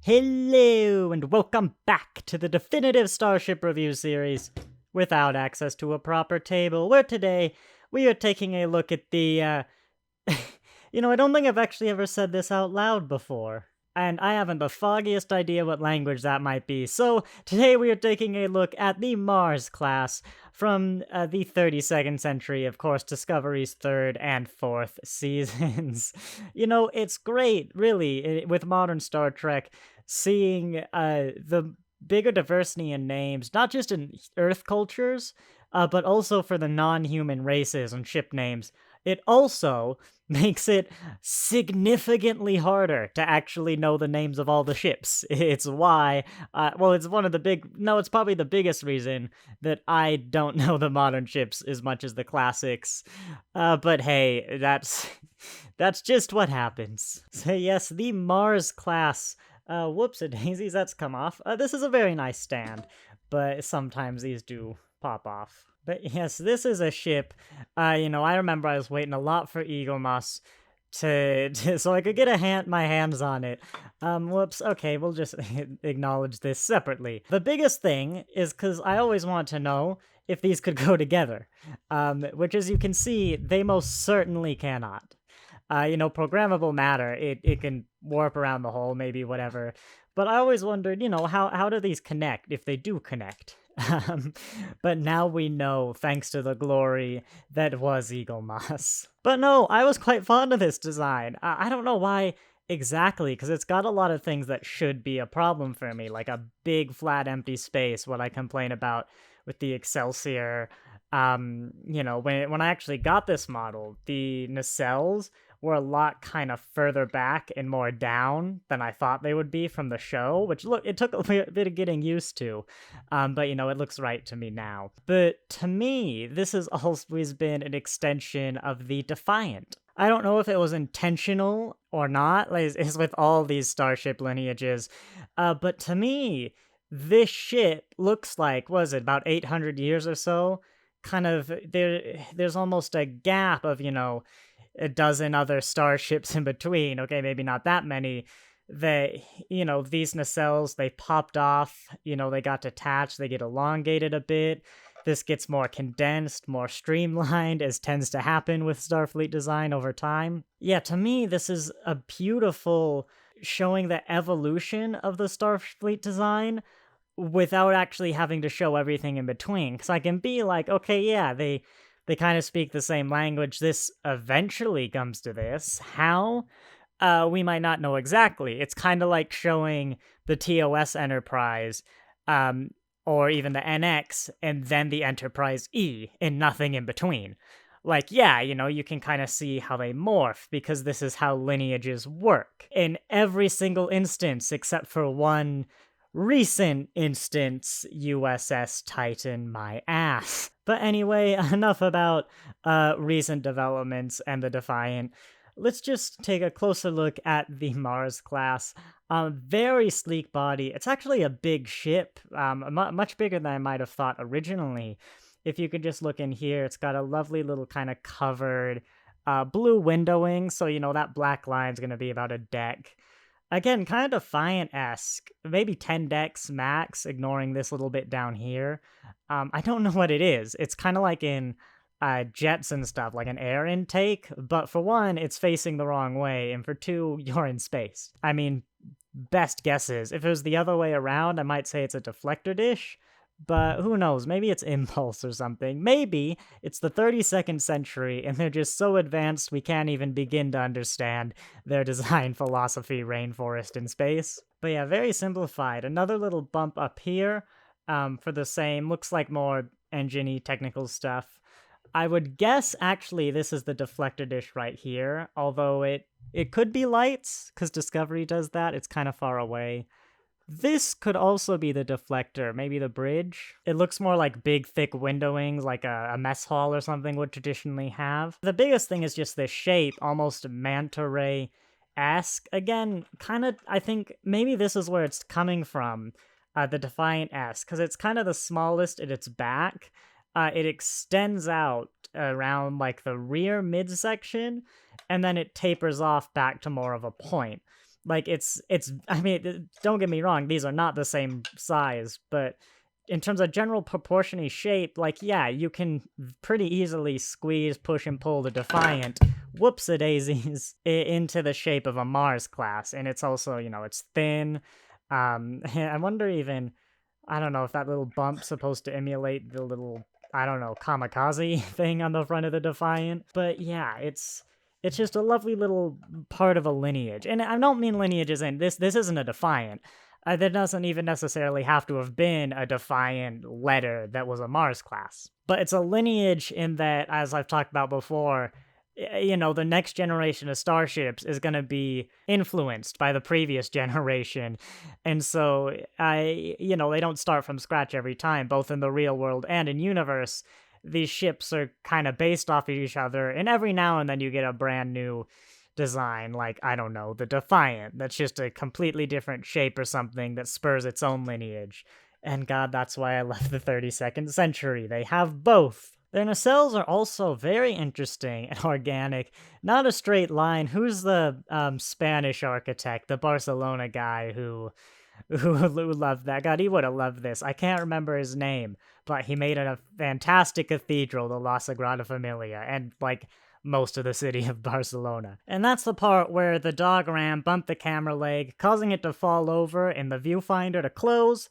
Hello, and welcome back to the definitive Starship Review series without access to a proper table, where today we are taking a look at the, I don't think I've actually ever said this out loud before, and I haven't the foggiest idea what language that might be, so today we are taking a look at the Mars class from the 32nd century, of course, Discovery's third and fourth seasons. It's great, really, with modern Star Trek, seeing the bigger diversity in names, not just in Earth cultures, but also for the non-human races and ship names. It also makes it significantly harder to actually know the names of all the ships. It's why, it's one of the it's probably the biggest reason that I don't know the modern ships as much as the classics. But hey, that's just what happens. So yes, the Mars class. Whoops-a-daisies, that's come off. This is a very nice stand, but sometimes these do pop off. But yes, this is a ship. I remember I was waiting a lot for Eaglemoss so I could get my hands on it. Whoops. Okay, we'll just acknowledge this separately. The biggest thing is because I always want to know if these could go together, which, as you can see, they most certainly cannot. Programmable matter, it can warp around the hole, maybe, whatever. But I always wondered, how do these connect, if they do connect? But now we know, thanks to the glory that was Eaglemoss. But no, I was quite fond of this design. I don't know why exactly, because it's got a lot of things that should be a problem for me, like a big, flat, empty space, what I complain about with the Excelsior. When I actually got this model, the nacelles were a lot kind of further back and more down than I thought they would be from the show, which, look, it took a bit of getting used to, but it looks right to me now. But to me, this has always been an extension of the Defiant. I don't know if it was intentional or not, like, as with all these Starship lineages, but to me, this ship looks like, was it, about 800 years or so? Kind of, there's almost a gap of, a dozen other starships in between. Okay, maybe not that many. These nacelles, they popped off, they got detached, they get elongated a bit. This gets more condensed, more streamlined, as tends to happen with Starfleet design over time. Yeah, to me, this is a beautiful showing the evolution of the Starfleet design without actually having to show everything in between. Because I can be like, okay, yeah, they kind of speak the same language. This eventually comes to this. How? We might not know exactly. It's kind of like showing the TOS Enterprise, or even the NX, and then the Enterprise E, and nothing in between. Like, yeah, you can kind of see how they morph, because this is how lineages work. In every single instance, except for one recent instance, USS Titan my ass. But anyway, enough about recent developments and the Defiant. Let's just take a closer look at the Mars class. Very sleek body. It's actually a big ship, much bigger than I might have thought originally. If you could just look in here, it's got a lovely little kind of covered blue windowing, so that black line's going to be about a deck. Again, kind of Defiant-esque, maybe 10 decks max, ignoring this little bit down here. I don't know what it is. It's kind of like in jets and stuff, like an air intake, but for one, it's facing the wrong way, and for two, you're in space. I mean, best guesses. If it was the other way around, I might say it's a deflector dish, but who knows, maybe it's impulse or something. Maybe it's the 32nd century and they're just so advanced we can't even begin to understand their design philosophy, rainforest in space. But yeah, very simplified. Another little bump up here for the same, looks like more engine-y technical stuff. I would guess actually this is the deflector dish right here, although it could be lights, because Discovery does that. It's kind of far away. This could also be the deflector, maybe the bridge. It looks more like big, thick windowings, like a mess hall or something would traditionally have. The biggest thing is just this shape, almost manta ray-esque. Again, kind of, I think maybe this is where it's coming from, the Defiant-esque, because it's kind of the smallest at its back. It extends out around like the rear midsection, and then it tapers off back to more of a point. Like, I mean, don't get me wrong, these are not the same size, but in terms of general proportion shape, like, yeah, you can pretty easily squeeze, push, and pull the Defiant whoops-a-daisies into the shape of a Mars class. And it's also, it's thin. I wonder even, I don't know if that little bump's supposed to emulate the little, I don't know, kamikaze thing on the front of the Defiant. But yeah, it's just a lovely little part of a lineage. And I don't mean lineage as in this isn't a Defiant. There doesn't even necessarily have to have been a Defiant letter that was a Mars class. But it's a lineage in that, as I've talked about before, the next generation of starships is going to be influenced by the previous generation. And so, they don't start from scratch every time, both in the real world and in universe. These ships are kind of based off of each other, and every now and then you get a brand new design, like, I don't know, the Defiant, that's just a completely different shape or something that spurs its own lineage. And God, that's why I love the 32nd century. They have both. Their nacelles are also very interesting and organic. Not a straight line. Who's the Spanish architect, the Barcelona guy who loved that? God, he would have loved this. I can't remember his name, but he made a fantastic cathedral, the La Sagrada Familia, and like most of the city of Barcelona. And that's the part where the dog ram bumped the camera leg, causing it to fall over and the viewfinder to close,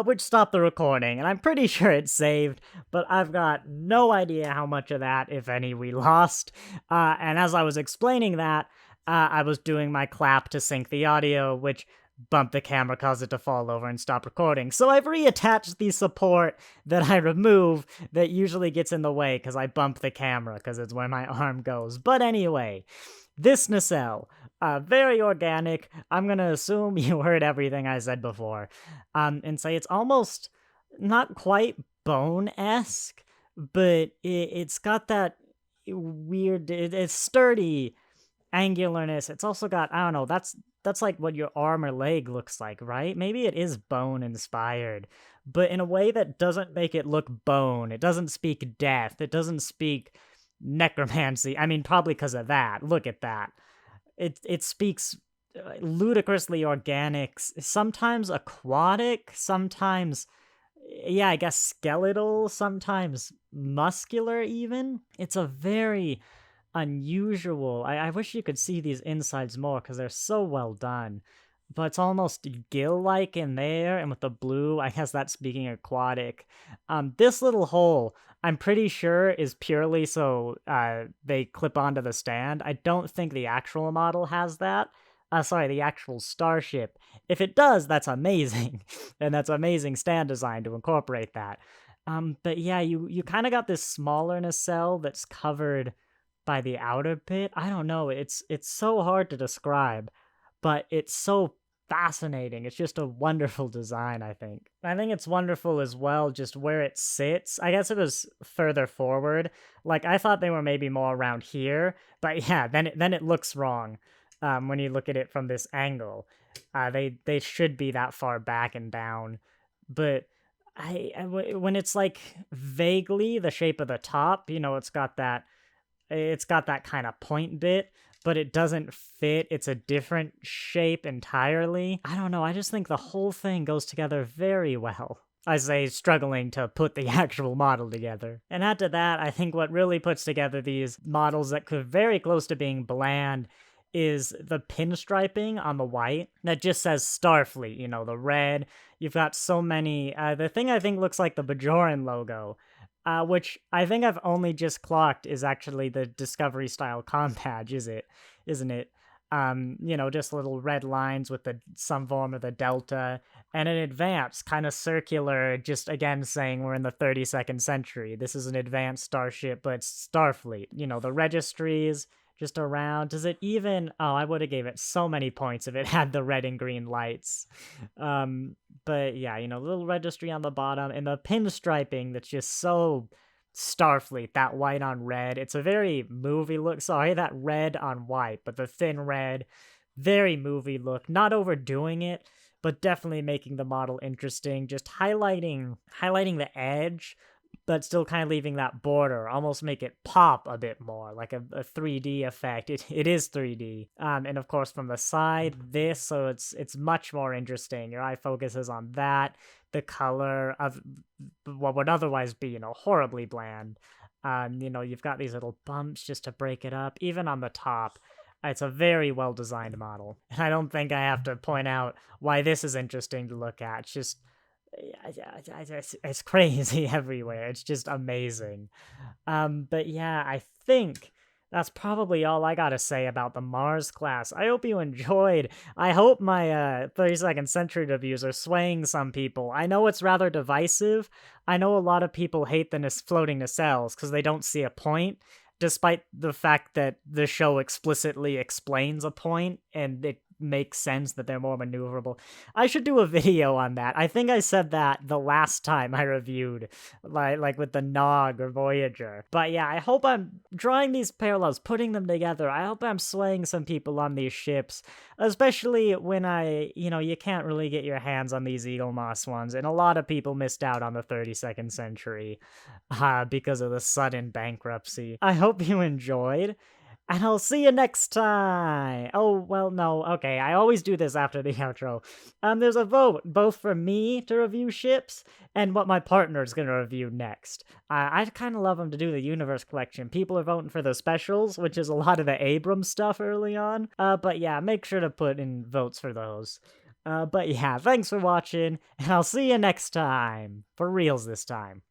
which stopped the recording, and I'm pretty sure it's saved, but I've got no idea how much of that, if any, we lost. And as I was explaining that, I was doing my clap to sync the audio, which bumped the camera, caused it to fall over and stop recording. So I've reattached the support that I remove that usually gets in the way because I bump the camera because it's where my arm goes. But anyway, this nacelle, very organic. I'm going to assume you heard everything I said before, and say it's almost not quite bone-esque, but it's got that weird, it's sturdy angularness. It's also got, I don't know, that's like what your arm or leg looks like, right? Maybe it is bone-inspired, but in a way that doesn't make it look bone. It doesn't speak death. It doesn't speak necromancy. I mean, probably because of that. Look at that. It speaks ludicrously organic, sometimes aquatic, sometimes, yeah, I guess skeletal, sometimes muscular even. It's a very unusual, I wish you could see these insides more because they're so well done. But it's almost gill-like in there, and with the blue, I guess that's speaking aquatic. This little hole, I'm pretty sure, is purely so they clip onto the stand. I don't think the actual model has that. The actual starship. If it does, that's amazing. And that's amazing stand design to incorporate that. But yeah, you kind of got this smaller nacelle that's covered by the outer bit. I don't know, it's so hard to describe, but it's so fascinating. It's just a wonderful design, I think. I think it's wonderful as well just where it sits. I guess it was further forward. Like, I thought they were maybe more around here, but yeah, then it looks wrong when you look at it from this angle. They should be that far back and down, but when it's like vaguely the shape of the top, it's got that kind of point bit, but it doesn't fit. It's a different shape entirely. I don't know. I just think the whole thing goes together very well. I say struggling to put the actual model together. And add to that, I think what really puts together these models that could very close to being bland is the pinstriping on the white that just says Starfleet, the red. You've got so many, the thing I think looks like the Bajoran logo, which I think I've only just clocked is actually the Discovery style comm badge, isn't it? Just little red lines with some form of the Delta, and an advance, kind of circular, just again saying we're in the 32nd century. This is an advanced starship, but it's Starfleet. The registries just around. Does it even... Oh, I would have gave it so many points if it had the red and green lights. But yeah, little registry on the bottom, and the pinstriping that's just so Starfleet, that white on red. It's a very movie look. Sorry, that red on white, but the thin red, very movie look. Not overdoing it, but definitely making the model interesting. Just highlighting the edge but still kind of leaving that border, almost make it pop a bit more, like a 3D effect. It is 3D. And of course from the side, this, so it's much more interesting. Your eye focuses on that. The color of what would otherwise be, horribly bland. You've got these little bumps just to break it up, even on the top. It's a very well designed model. And I don't think I have to point out why this is interesting to look at. It's just it's crazy everywhere. It's just amazing. But yeah, I think that's probably all I gotta say about the Mars class. I hope you enjoyed. I hope my 32nd century reviews are swaying some people. I know it's rather divisive. I know a lot of people hate the floating nacelles because they don't see a point, despite the fact that the show explicitly explains a point and it makes sense that they're more maneuverable. I should do a video on that. I think I said that the last time I reviewed, like with the Nog or Voyager. But yeah, I hope I'm drawing these parallels, putting them together. I hope I'm swaying some people on these ships, especially when you can't really get your hands on these Eaglemoss ones, and a lot of people missed out on the 32nd century because of the sudden bankruptcy. I hope you enjoyed, and I'll see you next time. Oh, well, no. Okay, I always do this after the outro. There's a vote, both for me to review ships and what my partner's gonna review next. I kind of love them to do the Universe Collection. People are voting for the specials, which is a lot of the Abrams stuff early on. But yeah, make sure to put in votes for those. But yeah, thanks for watching, and I'll see you next time. For reals this time.